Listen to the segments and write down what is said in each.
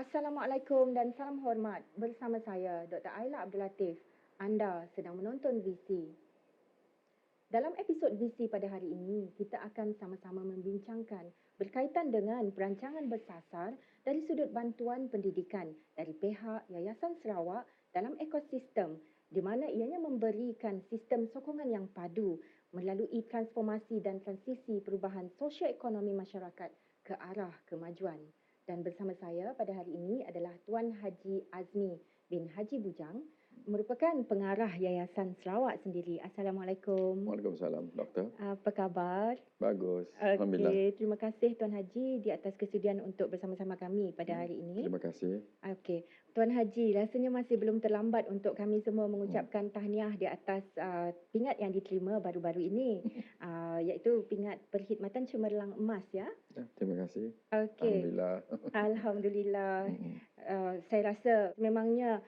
Assalamualaikum dan salam hormat. Bersama saya, Dr. Aila Abdul Latif. Anda sedang menonton VC. Dalam episod VC pada hari ini, kita akan sama-sama membincangkan berkaitan dengan perancangan bersasar dari sudut bantuan pendidikan dari pihak Yayasan Sarawak dalam ekosistem di mana ianya memberikan sistem sokongan yang padu melalui transformasi dan transisi perubahan sosioekonomi masyarakat ke arah kemajuan. Dan bersama saya pada hari ini adalah Tuan Haji Azmi bin Haji Bujang, merupakan pengarah Yayasan Sarawak sendiri. Assalamualaikum. Waalaikumsalam, Doktor. Apa khabar? Bagus, Alhamdulillah. Okey, terima kasih Tuan Haji di atas kesediaan untuk bersama-sama kami pada hari ini. Terima kasih. Okey, Tuan Haji, rasanya masih belum terlambat untuk kami semua mengucapkan tahniah di atas pingat yang diterima baru-baru ini, iaitu pingat Perkhidmatan Cemerlang Emas ya. Terima kasih. Okey. Alhamdulillah. Alhamdulillah. Saya rasa memangnya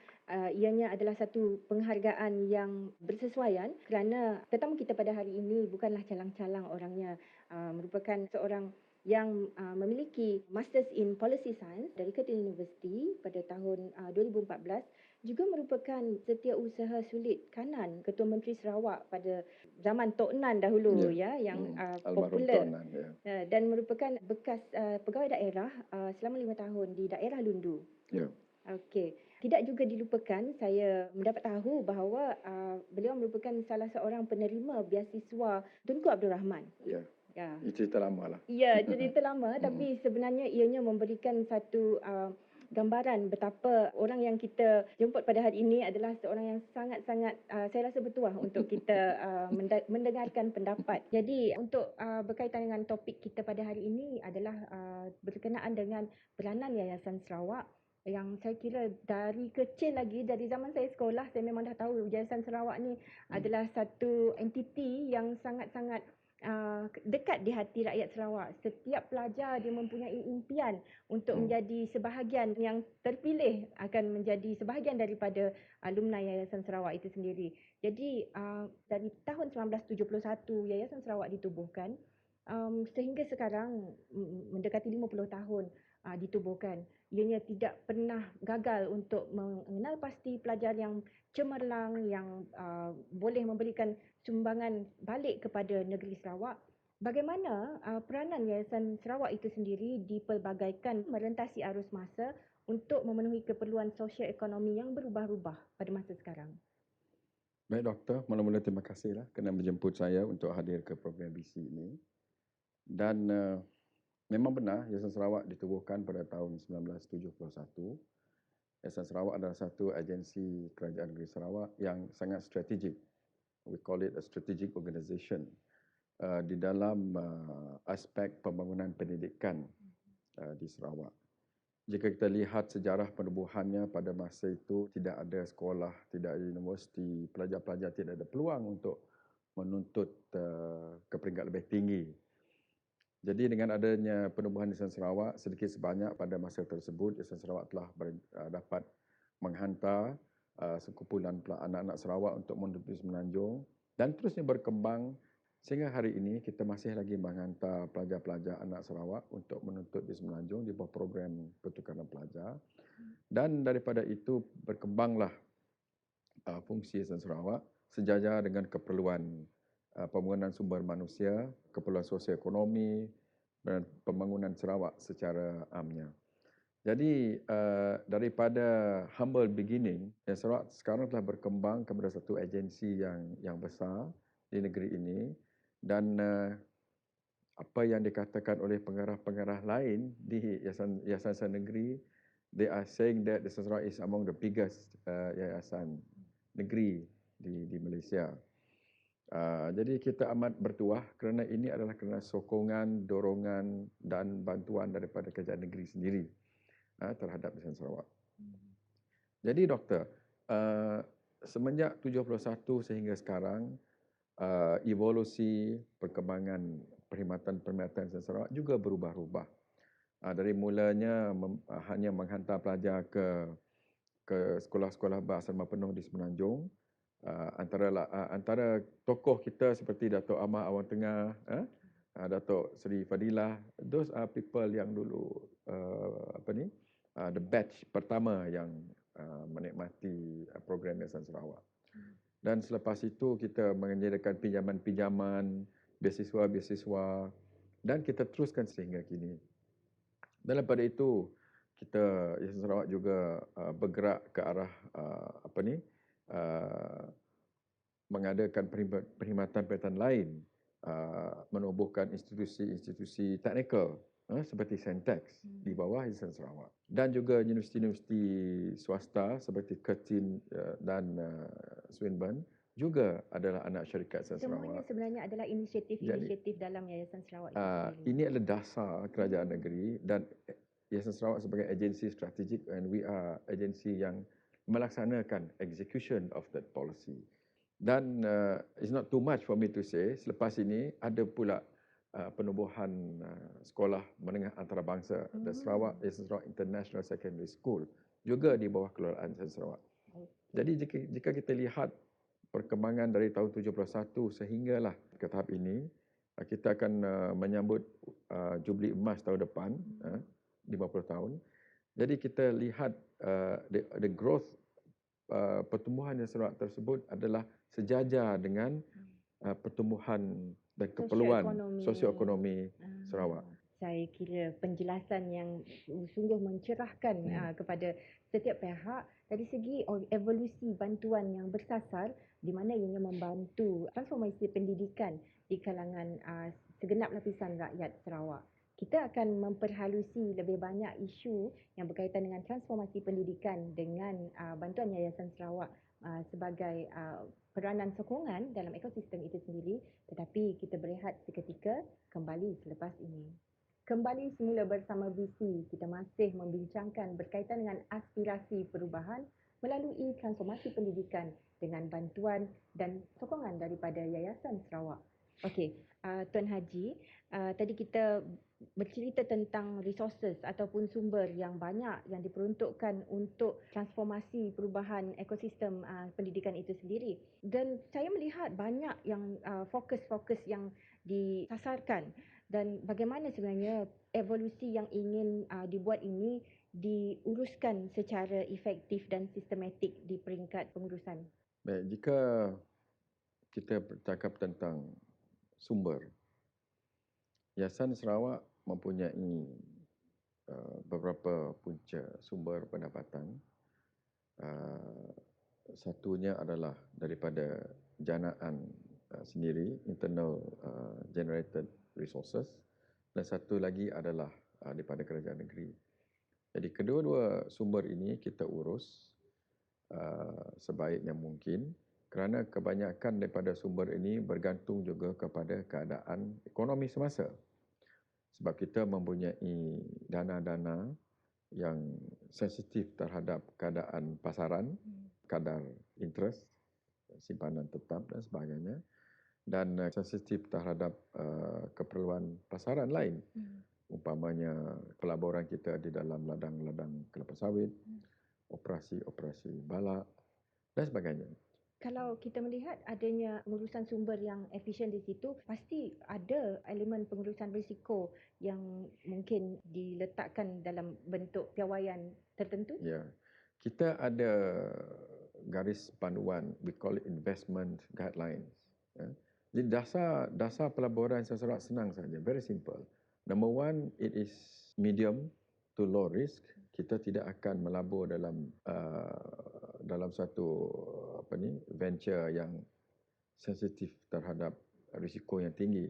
ianya adalah satu penghargaan yang bersesuaian kerana tetamu kita pada hari ini bukanlah calang-calang orangnya, merupakan seorang yang memiliki Masters in Policy Science dari Curtin University pada tahun 2014, juga merupakan setiausaha sulit kanan Ketua Menteri Sarawak pada zaman Tok Nan dahulu yang Almarhum popular. Tok Nan, ya. Dan merupakan bekas pegawai daerah selama 5 tahun di daerah Lundu. Ya. Okey. Tidak juga dilupakan, saya mendapat tahu bahawa beliau merupakan salah seorang penerima beasiswa Tunku Abdul Rahman. Ya. Ya. Ini cerita lama lah. Ya, cerita lama tapi sebenarnya ianya memberikan satu gambaran betapa orang yang kita jemput pada hari ini adalah seorang yang sangat-sangat saya rasa bertuah untuk kita mendengarkan pendapat. Jadi untuk berkaitan dengan topik kita pada hari ini adalah berkenaan dengan peranan Yayasan Sarawak yang saya kira dari kecil lagi, dari zaman saya sekolah, saya memang dah tahu Yayasan Sarawak ni adalah satu entiti yang sangat-sangat dekat di hati rakyat Sarawak. Setiap pelajar dia mempunyai impian untuk menjadi sebahagian yang terpilih akan menjadi sebahagian daripada alumni Yayasan Sarawak itu sendiri. Jadi dari tahun 1971 Yayasan Sarawak ditubuhkan sehingga sekarang mendekati 50 tahun ditubuhkan. Ianya tidak pernah gagal untuk mengenal pasti pelajar yang cemerlang, yang boleh memberikan sumbangan balik kepada negeri Sarawak. Bagaimana peranan Yayasan Sarawak itu sendiri dipelbagaikan merentasi arus masa untuk memenuhi keperluan sosioekonomi yang berubah-ubah pada masa sekarang? Baik, Doktor. Mula-mula terima kasihlah kerana menjemput saya untuk hadir ke program BC ini. Dan memang benar, Yayasan Sarawak ditubuhkan pada tahun 1971. Yayasan Sarawak adalah satu agensi kerajaan negeri Sarawak yang sangat strategik. We call it a strategic organisation di dalam aspek pembangunan pendidikan di Sarawak. Jika kita lihat sejarah penubuhannya pada masa itu, tidak ada sekolah, tidak ada universiti, pelajar-pelajar tidak ada peluang untuk menuntut ke peringkat lebih tinggi. Jadi dengan adanya penubuhan Yayasan Sarawak, sedikit sebanyak pada masa tersebut, Yayasan Sarawak telah dapat menghantar sekumpulan anak-anak Sarawak untuk menuntut di Semenanjung dan terusnya berkembang sehingga hari ini kita masih lagi menghantar pelajar-pelajar anak Sarawak untuk menuntut di Semenanjung di bawah program pertukaran pelajar. Dan daripada itu berkembanglah fungsi Yayasan Sarawak sejajar dengan keperluan pembangunan sumber manusia, keperluan sosioekonomi dan pembangunan Sarawak secara amnya. Jadi daripada humble beginning, Sarawak sekarang telah berkembang kepada satu agensi yang besar di negeri ini dan apa yang dikatakan oleh pengarah-pengarah lain di yayasan negeri, they are saying that Yayasan Sarawak is among the biggest yayasan negeri di Malaysia. Jadi kita amat bertuah kerana ini adalah kerana sokongan, dorongan dan bantuan daripada kerajaan negeri sendiri terhadap Yayasan Sarawak. Jadi Doktor, semenjak 71 sehingga sekarang, evolusi perkembangan perkhidmatan Yayasan Sarawak juga berubah-ubah. Dari mulanya hanya menghantar pelajar ke sekolah-sekolah berasrama penuh di Semenanjung, antara tokoh kita seperti Datuk Ahmad Awang Tengah, Datuk Seri Fadilah, those are people yang dulu the batch pertama yang menikmati program Yayasan Sarawak. Dan selepas itu kita menyediakan pinjaman-pinjaman, beasiswa-beasiswa dan kita teruskan sehingga kini. Dan daripada itu kita Yayasan Sarawak juga bergerak ke arah mengadakan perkhidmatan-perkhidmatan lain, menubuhkan institusi-institusi teknikal seperti Sentex di bawah Yayasan Sarawak dan juga universiti-universiti swasta seperti Curtin dan Swinburne juga adalah anak syarikat Yayasan Sarawak. Semuanya sebenarnya adalah inisiatif-inisiatif dalam Yayasan Sarawak itu sendiri. Ini adalah dasar kerajaan negeri dan Yayasan Sarawak sebagai agensi strategik, and we are agensi yang melaksanakan execution of that policy. Dan it's not too much for me to say, selepas ini ada pula penubuhan sekolah menengah antarabangsa, the Yayasan Sarawak International Secondary School, juga di bawah kelolaan Yayasan Sarawak. Jadi jika kita lihat perkembangan dari tahun 71 sehinggalah ke tahap ini, kita akan menyambut Jubli Emas tahun depan, 50 tahun. Jadi kita lihat the growth pertumbuhan Yayasan Sarawak tersebut adalah sejajar dengan pertumbuhan dan keperluan sosioekonomi Sarawak. Saya kira penjelasan yang sungguh mencerahkan kepada setiap pihak dari segi evolusi bantuan yang bersasar di mana ianya membantu transformasi pendidikan di kalangan segenap lapisan rakyat Sarawak. Kita akan memperhalusi lebih banyak isu yang berkaitan dengan transformasi pendidikan dengan bantuan Yayasan Sarawak sebagai peranan sokongan dalam ekosistem itu sendiri, tetapi kita berehat seketika, kembali selepas ini. Kembali semula bersama BC, kita masih membincangkan berkaitan dengan aspirasi perubahan melalui transformasi pendidikan dengan bantuan dan sokongan daripada Yayasan Sarawak. Okey, Tuan Haji, tadi kita bercerita tentang resources ataupun sumber yang banyak yang diperuntukkan untuk transformasi perubahan ekosistem pendidikan itu sendiri. Dan saya melihat banyak yang fokus-fokus yang disasarkan dan bagaimana sebenarnya evolusi yang ingin dibuat ini diuruskan secara efektif dan sistematik di peringkat pengurusan. Baik, jika kita bercakap tentang sumber, Yayasan Sarawak mempunyai beberapa punca sumber pendapatan. Satunya adalah daripada janaan sendiri, internal generated resources, dan satu lagi adalah daripada kerajaan negeri. Jadi kedua-dua sumber ini kita urus sebaik yang mungkin, kerana kebanyakan daripada sumber ini bergantung juga kepada keadaan ekonomi semasa. Sebab kita mempunyai dana-dana yang sensitif terhadap keadaan pasaran, kadar interest, simpanan tetap dan sebagainya, dan sensitif terhadap keperluan pasaran lain. Umpamanya pelaburan kita di dalam ladang-ladang kelapa sawit, operasi-operasi balak dan sebagainya. Kalau kita melihat adanya pengurusan sumber yang efisien di situ, pasti ada elemen pengurusan risiko yang mungkin diletakkan dalam bentuk piawaian tertentu. Ya, kita ada garis panduan, we call it investment guidelines. Jadi dasar pelaburan Yayasan Sarawak senang saja, very simple. Number one, it is medium to low risk. Kita tidak akan melabur dalam satu venture yang sensitif terhadap risiko yang tinggi.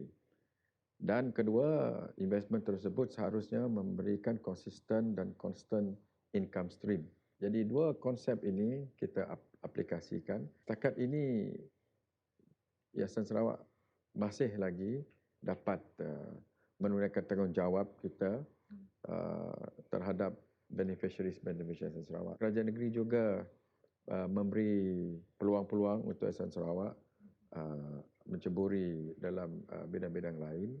Dan kedua, investment tersebut seharusnya memberikan konsisten dan constant income stream. Jadi dua konsep ini kita aplikasikan. Setakat ini Yayasan Sarawak masih lagi dapat menunaikan tanggungjawab kita terhadap beneficiaries Yayasan Sarawak. Kerajaan negeri juga memberi peluang-peluang untuk Yayasan Sarawak menceburi dalam bidang-bidang lain,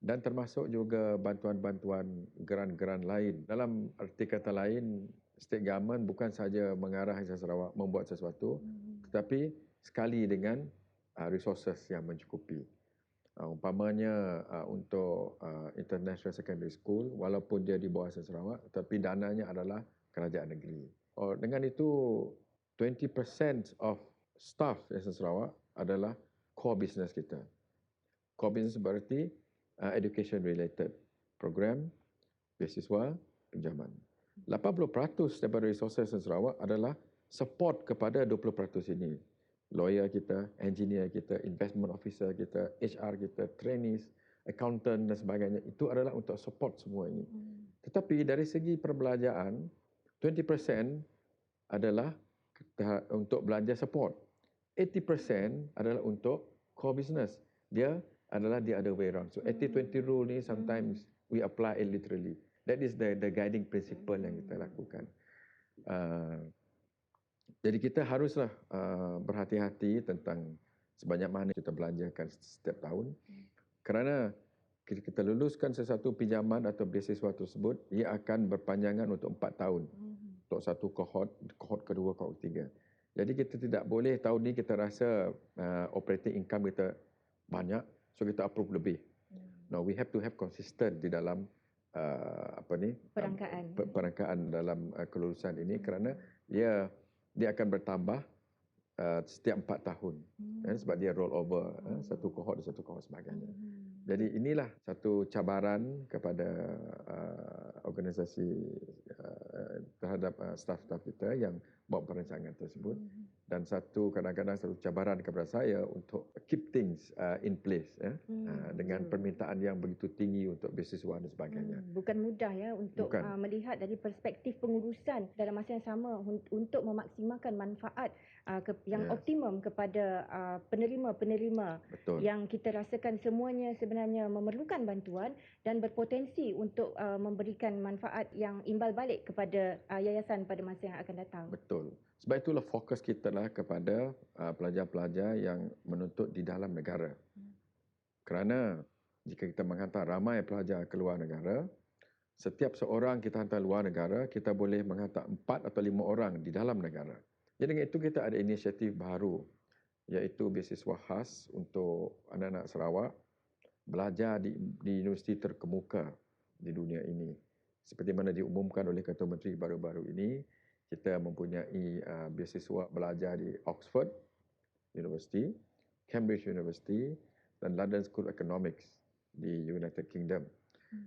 dan termasuk juga bantuan-bantuan geran-geran lain. Dalam arti kata lain, state government bukan saja mengarah Yayasan Sarawak membuat sesuatu, tetapi sekali dengan resources yang mencukupi. Umpamanya untuk International Secondary School, walaupun dia di bawah Yayasan Sarawak, tapi dananya adalah kerajaan negeri. Dengan itu, 20% of staff Yayasan Sarawak adalah core business kita. Core business berarti education related program, beasiswa, pinjaman. 80% daripada resources Yayasan Sarawak adalah support kepada 20% ini. Lawyer kita, engineer kita, investment officer kita, HR kita, trainees, accountant dan sebagainya. Itu adalah untuk support semua ini. Tetapi dari segi perbelanjaan, 20% adalah untuk belanja support. 80% adalah untuk core business. Dia adalah the other way around. So 80-20 rule ni sometimes we apply it literally. That is the guiding principle yang kita lakukan. Jadi kita haruslah berhati-hati tentang sebanyak mana kita belanjakan setiap tahun. Kerana kita luluskan sesuatu pinjaman atau beasiswa tersebut, ia akan berpanjangan untuk 4 tahun. Untuk satu kohort kedua, kohort ketiga. Jadi kita tidak boleh tahun ni kita rasa operating income kita banyak, so kita approve lebih. No, we have to have consistent di dalam perangkaan dalam kelulusan ini, kerana dia akan bertambah setiap 4 tahun. Sebab dia roll over satu kohort dan satu kohort sebagainya. Jadi inilah satu cabaran kepada organisasi terhadap staf-staf kita yang buat perancangan tersebut. Dan kadang-kadang satu cabaran kepada saya untuk keep things in place dengan permintaan yang begitu tinggi untuk beasiswa dan sebagainya. Bukan mudah ya untuk melihat dari perspektif pengurusan dalam masa yang sama untuk memaksimalkan manfaat yang optimum kepada penerima-penerima yang kita rasakan semuanya sebenarnya memerlukan bantuan dan berpotensi untuk memberikan manfaat yang imbal balik kepada yayasan pada masa yang akan datang. Betul. Sebab itulah fokus kita lah kepada pelajar-pelajar yang menuntut di dalam negara. Kerana jika kita menghantar ramai pelajar ke luar negara, setiap seorang kita hantar luar negara, kita boleh menghantar 4 atau 5 orang di dalam negara. Jadi dengan itu kita ada inisiatif baru, iaitu beasiswa khas untuk anak-anak Sarawak belajar di universiti terkemuka di dunia ini. Seperti mana diumumkan oleh Ketua Menteri baru-baru ini, kita mempunyai beasiswa belajar di Oxford University, Cambridge University dan London School of Economics di United Kingdom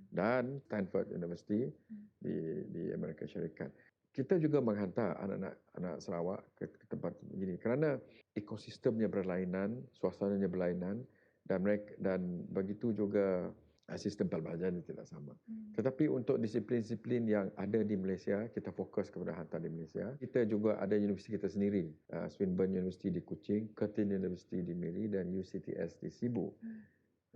dan Stanford University di Amerika Syarikat. Kita juga menghantar anak-anak Sarawak ke tempat begini kerana ekosistemnya berlainan, suasananya berlainan dan begitu juga sistem pembelajaran tidak sama. Tetapi untuk disiplin-disiplin yang ada di Malaysia, kita fokus kepada hantar di Malaysia. Kita juga ada universiti kita sendiri, Swinburne University di Kuching, Curtin University di Miri dan UCTS di Sibu.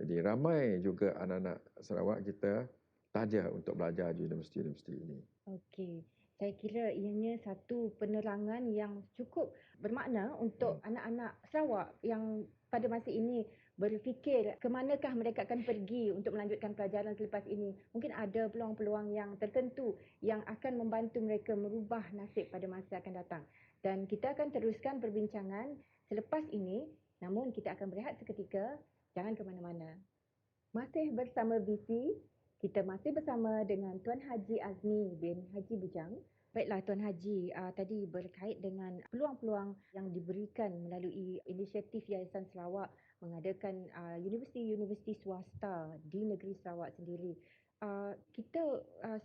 Jadi ramai juga anak-anak Sarawak kita taja untuk belajar di universiti-universiti ini. Okey. Saya kira ianya satu penerangan yang cukup bermakna untuk anak-anak Sarawak yang pada masa ini berfikir ke manakah mereka akan pergi untuk melanjutkan pelajaran selepas ini. Mungkin ada peluang-peluang yang tertentu yang akan membantu mereka merubah nasib pada masa akan datang. Dan kita akan teruskan perbincangan selepas ini, namun kita akan berehat seketika. Jangan ke mana-mana. Masih bersama BC, kita masih bersama dengan Tuan Haji Azmi bin Haji Bujang. Baiklah Tuan Haji, tadi berkait dengan peluang-peluang yang diberikan melalui inisiatif Yayasan Sarawak mengadakan universiti-universiti swasta di negeri Sarawak sendiri. Kita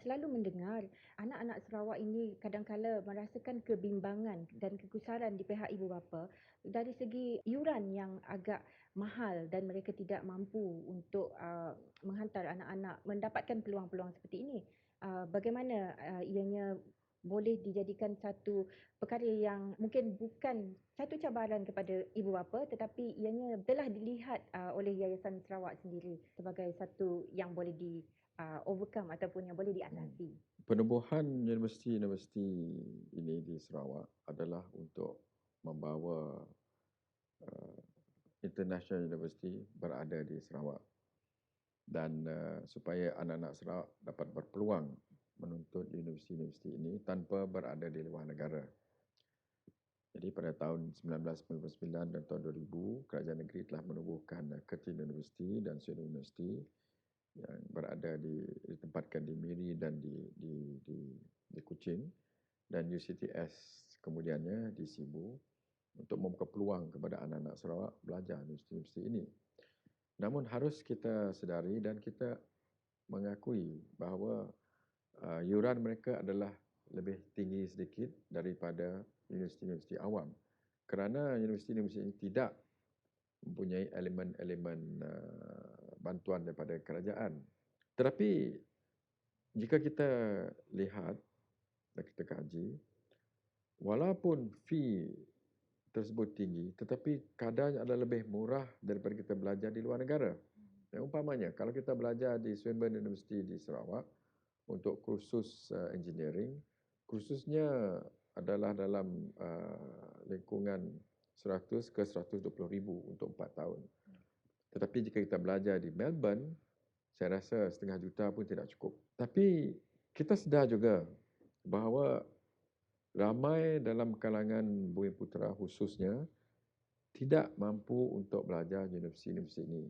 selalu mendengar anak-anak Sarawak ini kadang-kala merasakan kebimbangan dan kegusaran di pihak ibu bapa dari segi iuran yang agak mahal dan mereka tidak mampu untuk menghantar anak-anak mendapatkan peluang-peluang seperti ini. Bagaimana ianya boleh dijadikan satu perkara yang mungkin bukan satu cabaran kepada ibu bapa tetapi ianya telah dilihat oleh Yayasan Sarawak sendiri sebagai satu yang boleh di overcome ataupun yang boleh diatasi. Penubuhan universiti-universiti ini di Sarawak adalah untuk membawa International University berada di Sarawak dan supaya anak-anak Sarawak dapat berpeluang menuntut universiti-universiti ini tanpa berada di luar negara. Jadi pada tahun 1999 dan tahun 2000, Kerajaan Negeri telah menubuhkan Curtin University dan Swin University yang berada ditempatkan di Miri dan di Kuching, dan UCTS kemudiannya di Sibu untuk membuka peluang kepada anak-anak Sarawak belajar di universiti ini. Namun harus kita sedari dan kita mengakui bahawa yuran mereka adalah lebih tinggi sedikit daripada universiti-universiti awam, kerana universiti-universiti ini tidak mempunyai elemen-elemen bantuan daripada kerajaan. Tetapi jika kita lihat dan kita kaji, walaupun fee tersebut tinggi, tetapi kadarnya adalah lebih murah daripada kita belajar di luar negara. Umpamanya, kalau kita belajar di Swinburne University di Sarawak untuk kursus engineering, kursusnya adalah dalam lingkungan 100 ke 120 ribu untuk 4 tahun. Tetapi jika kita belajar di Melbourne, saya rasa setengah juta pun tidak cukup. Tapi kita sedar juga bahawa ramai dalam kalangan Bumiputera khususnya tidak mampu untuk belajar universiti-universiti ini.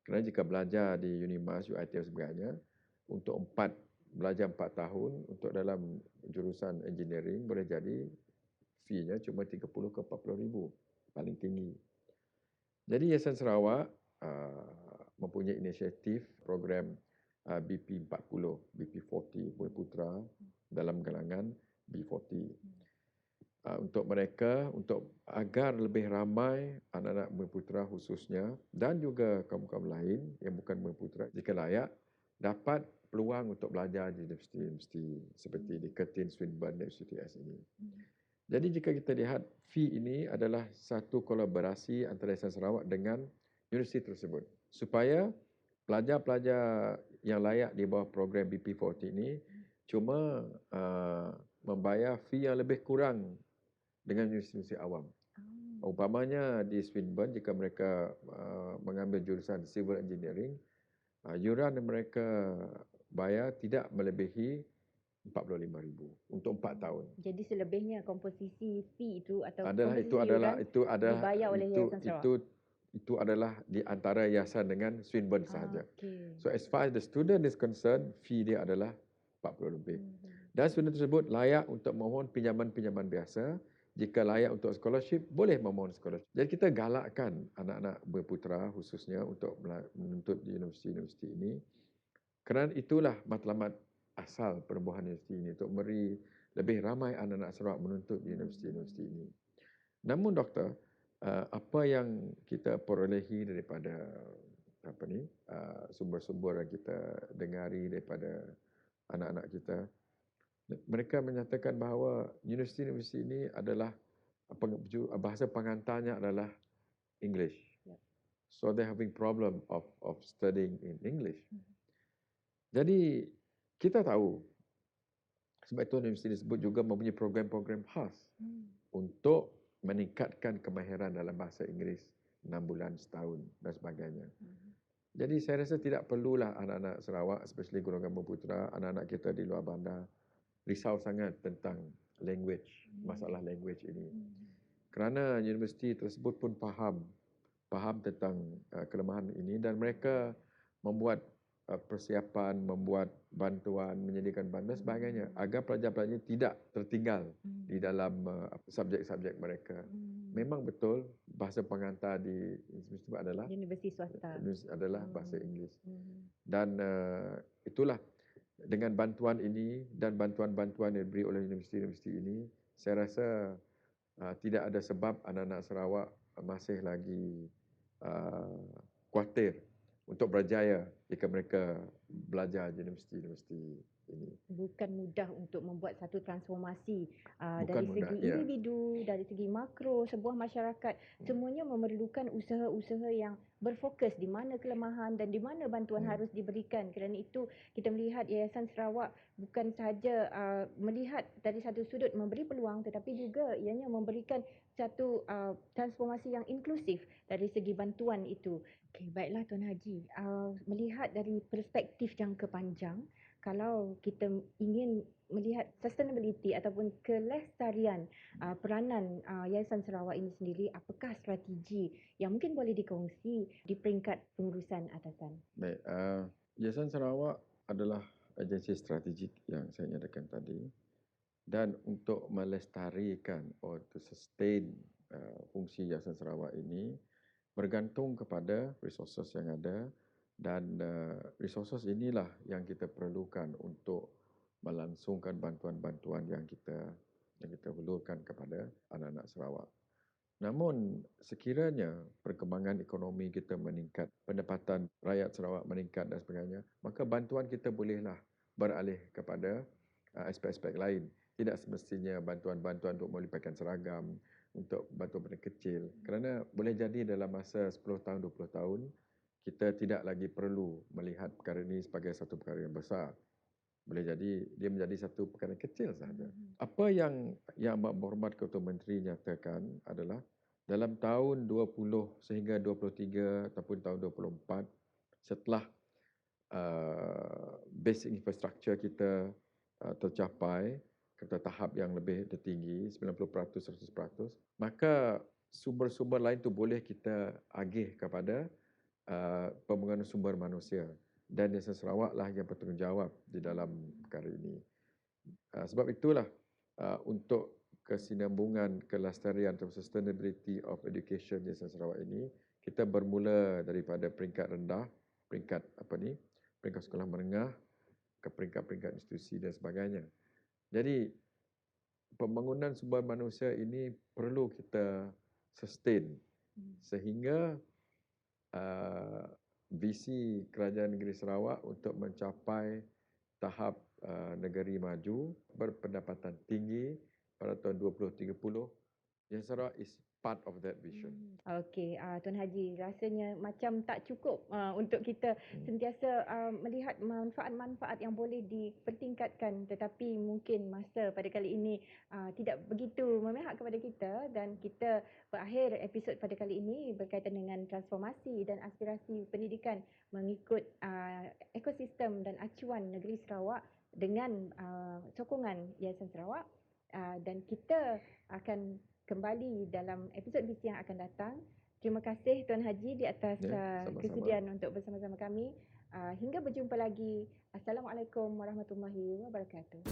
Kerana jika belajar di Unimas, UiT dan sebagainya, untuk belajar 4 tahun untuk dalam jurusan engineering, boleh jadi fee-nya cuma 30 ke 40 ribu, paling tinggi. Jadi Yayasan Sarawak mempunyai inisiatif program BP40, BP40 Bumiputera dalam kalangan B40. Untuk mereka, untuk agar lebih ramai anak-anak Bumiputera khususnya dan juga kaum-kaum lain yang bukan Bumiputera, jika layak, dapat peluang untuk belajar di universiti-universiti seperti di Curtin, Swinburne dan UCTS ini. Jadi jika kita lihat, fee ini adalah satu kolaborasi antara Yayasan Sarawak dengan universiti tersebut, supaya pelajar-pelajar yang layak di bawah program BP40 ini cuma membayar fee yang lebih kurang dengan universiti awam. Umpamanya di Swinburne, jika mereka mengambil jurusan civil engineering, yuran yang mereka bayar tidak melebihi 45 ribu untuk 4 tahun. Jadi selebihnya komposisi fee itu atau Adalah komposisi itu adalah yuran itu adalah dibayar oleh itu Yayasan Sarawak. itu adalah di antara yayasan dengan Swinburne sahaja. Okay. So as far as the student is concerned, fee dia adalah 40 lebih. Dan student tersebut layak untuk memohon pinjaman-pinjaman biasa. Jika layak untuk scholarship, boleh memohon scholarship. Jadi kita galakkan anak-anak Bumiputera khususnya untuk menuntut di universiti-universiti ini. Kerana itulah matlamat asal penubuhan universiti ini, untuk memberi lebih ramai anak-anak Sarawak menuntut di universiti-universiti ini. Namun doktor, apa yang kita perolehi daripada sumber-sumber yang kita dengari daripada anak-anak kita, mereka menyatakan bahawa universiti-universiti ini adalah bahasa pengantarnya adalah English. So they're having problem of studying in English. Jadi kita tahu sebab itu universiti disebut juga mempunyai program-program khas untuk meningkatkan kemahiran dalam bahasa Inggeris 6 bulan, setahun dan sebagainya. Jadi saya rasa tidak perlulah anak-anak Sarawak, especially golongan Bumiputera, anak-anak kita di luar bandar, risau sangat tentang language, masalah language ini. Kerana universiti tersebut pun faham tentang kelemahan ini, dan mereka membuat persiapan, membuat bantuan, menyediakan bantuan sebagainya agar pelajar-pelajar tidak tertinggal di dalam subjek-subjek mereka. Memang betul bahasa pengantar di universiti adalah bahasa Inggeris. Dan itulah, dengan bantuan ini dan bantuan-bantuan yang diberi oleh universiti-universiti ini, saya rasa tidak ada sebab anak-anak Sarawak masih lagi khawatir untuk berjaya jika mereka belajar di universiti-universiti ini. Bukan mudah untuk membuat satu transformasi Bukan dari mudah, segi ya. individu, dari segi makro, sebuah masyarakat. Semuanya memerlukan usaha-usaha yang berfokus di mana kelemahan dan di mana bantuan harus diberikan. Kerana itu kita melihat Yayasan Sarawak bukan sahaja melihat dari satu sudut memberi peluang, tetapi juga ianya memberikan satu transformasi yang inklusif dari segi bantuan itu. Okay, baiklah Tuan Haji, melihat dari perspektif jangka panjang, kalau kita ingin melihat sustainability ataupun kelestarian peranan Yayasan Sarawak ini sendiri, apakah strategi yang mungkin boleh dikongsi di peringkat pengurusan atasan? Baik, Yayasan Sarawak adalah agensi strategik yang saya nyatakan tadi, dan untuk melestarikan or to sustain fungsi Yayasan Sarawak ini bergantung kepada resources yang ada, dan resources inilah yang kita perlukan untuk melangsungkan bantuan-bantuan yang kita hulurkan kepada anak-anak Sarawak. Namun sekiranya perkembangan ekonomi kita meningkat, pendapatan rakyat Sarawak meningkat dan sebagainya, maka bantuan kita bolehlah beralih kepada aspek-aspek lain. Tidak semestinya bantuan-bantuan untuk melibatkan seragam, untuk bantuan benda kecil. Kerana boleh jadi dalam masa 10 tahun, 20 tahun, kita tidak lagi perlu melihat perkara ini sebagai satu perkara yang besar. Boleh jadi dia menjadi satu perkara kecil sahaja. Apa yang Amat Berhormat Ketua Menteri nyatakan adalah dalam tahun 20 sehingga 23 ataupun tahun 24, setelah basic infrastructure kita tercapai ke tahap yang lebih tertinggi 90%, 100%, maka sumber-sumber lain tu boleh kita agih kepada pembangunan sumber manusia, dan Yayasan Sarawak lah yang bertanggungjawab di dalam perkara ini. Sebab itulah untuk kesinambungan kelestarian atau sustainability of education Yayasan Sarawak ini, kita bermula daripada peringkat rendah, peringkat sekolah menengah ke peringkat-peringkat institusi dan sebagainya. Jadi pembangunan sumber manusia ini perlu kita sustain sehingga visi Kerajaan Negeri Sarawak untuk mencapai tahap negeri maju berpendapatan tinggi pada tahun 2030, Yayasan Sarawak is part of that vision. Okey, Tuan Haji, rasanya macam tak cukup untuk kita sentiasa melihat manfaat-manfaat yang boleh dipertingkatkan, tetapi mungkin masa pada kali ini tidak begitu memihak kepada kita, dan kita berakhir episod pada kali ini berkaitan dengan transformasi dan aspirasi pendidikan mengikut ekosistem dan acuan negeri Sarawak dengan sokongan Yayasan Sarawak, dan kita akan kembali dalam episod BC yang akan datang. Terima kasih Tuan Haji di atas kesediaan untuk bersama-sama kami. Hingga berjumpa lagi. Assalamualaikum warahmatullahi wabarakatuh.